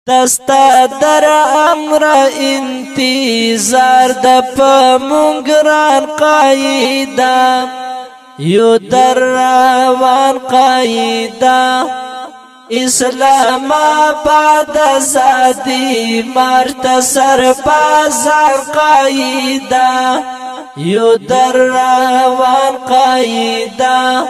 دستا در امر انتظار د پمونگران قایدا یو در روان قایدا اسلام آباد آزادی مارت سربازان قایدا یو در روان قایدا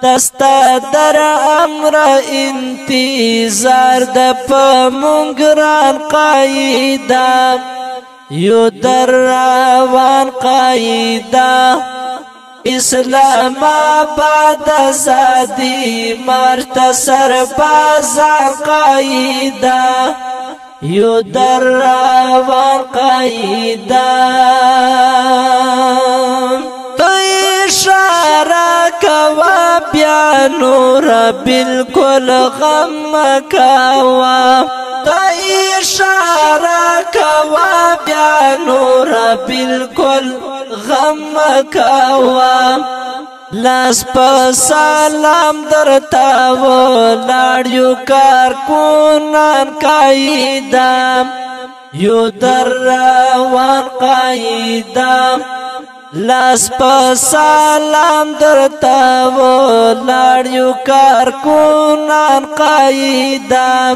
دستا در امر انتظار د پمونگران قایدا یو در روان قایدا اسلام آباد آزادی مارت سربازان قایدا یو در روان قایدا اشارہ کوا بیا نور بالکل غم کوا اشارہ کوا بیا نور بالکل غم کوا لاس په سلام درتا و لاړیو کارکونان قایدا یو در روان قایدا لاس په سلام درتا و لاړیو کارکونان قایدا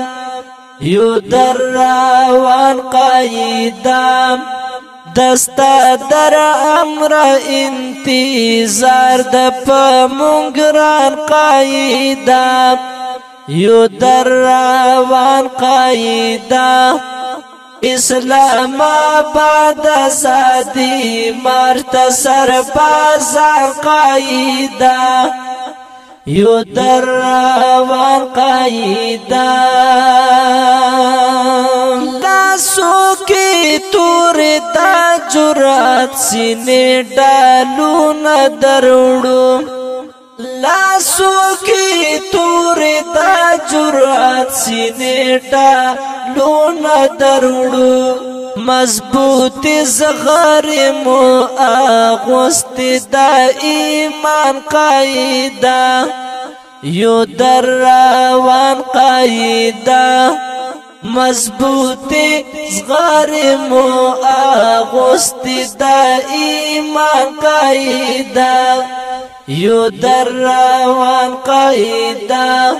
یو در روان قایدا دستا در امر انتظار د پمونگران قایدا یو در روان قایدا اسلام آباد آزادی مارت سربازان قایدا یو در روان قایدا لاسو کی تور دا جرات سینے ڈالو نہ دروڑو لاسو کی تور دا جرات سینے ڈالو نہ دروڑو مضبوط زغر مو آغوست دا ایمان قایدا یو در روان قایدا مضبوط زغر مو آغوست دا ایمان قایدا یو در روان قایدا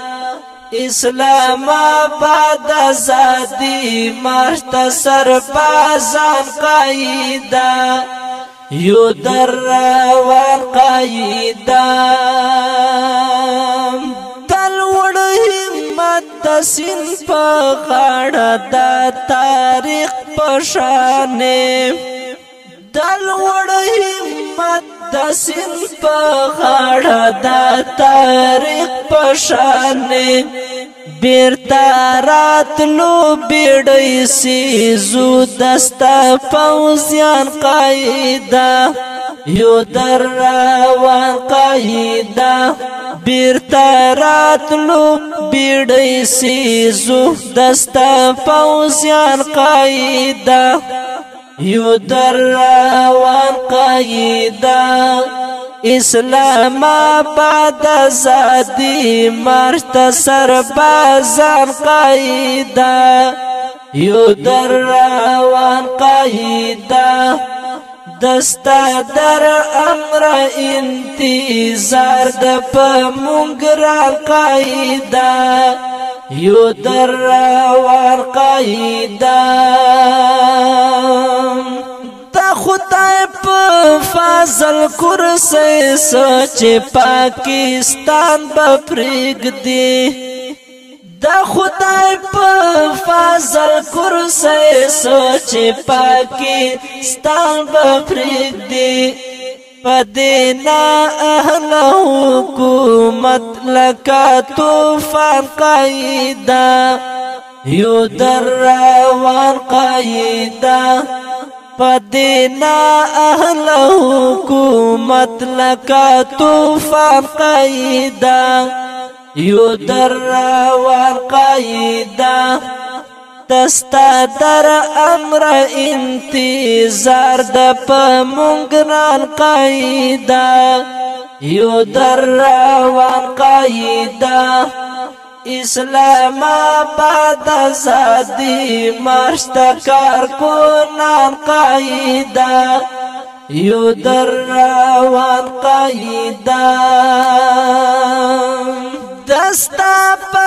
اسلام آباد آزادی مارت سربازان قایدا یو در روان قایدا دلوڑ همت د سین په غاړه د تاریخ پشانه دلوڑ همت د سین په غاړه د تاریخ پشانه بیرتا راتلو بیڑی سیزو دستا فوزیان قایدا یو در روان قایدا بیرتا راتلو بیڑی سیزو دستا فوزیان قایدا یو در روان قایدا اسلام آباد آزادی مارت سربازان قایدا یو در روان قایدا دستا در امر انتظار د پمونگران قایدا یو در روان قایدا خدای په فضل کرسی سوچ پاکستان بپریږدي دا خدای په فضل کرسی سوچ پاکستان بپریږدي پدینا اهل حکومت لکا طوفان قایدا یو در روان قایدا پدینا اهل حکومت لکا طوفان قایدا یو در روان قایدا دستا در امر انتظار د پمونگران قایدا یو در روان قایدا اسلام آباد آزادی مارش کارکنان قاعده یو در روان قاعده دستا په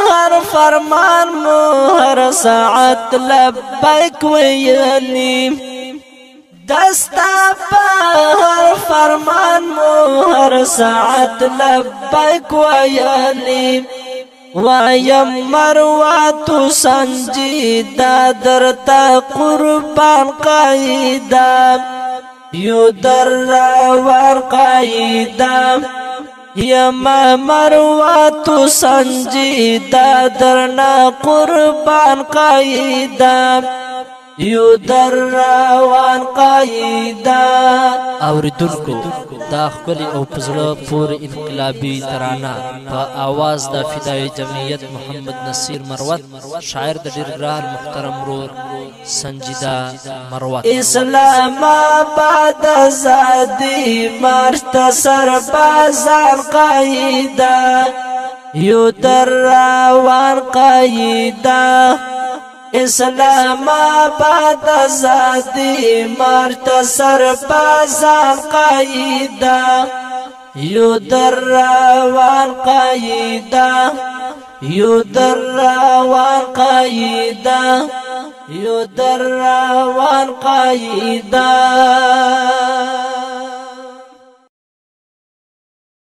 هر فرمان مو هر ساعت لبیک ویلی دستا په هر فرمان مو هر ساعت لبیک ویلی وایم مرواتو سنجیدا درتا قربان قاعده یو در روان قاعده یما مرواتو سنجیدا درنا قربان قاعده یو در روان قاعده اوریدونکو دا خپل او پزړه پور انقلابی ترانه په आवाज د فدای جمعیت محمد نصیر مروت شاعر د ډیر ګران محترم رور سنجیدا مروت اسلام آباد آزادی مارش ته سربازان قاعده یو در روان قاعده اسلام آباد آزادی مارت سربازان قاعده یو در روان قاعده یو در روان قاعده یو در روان قاعده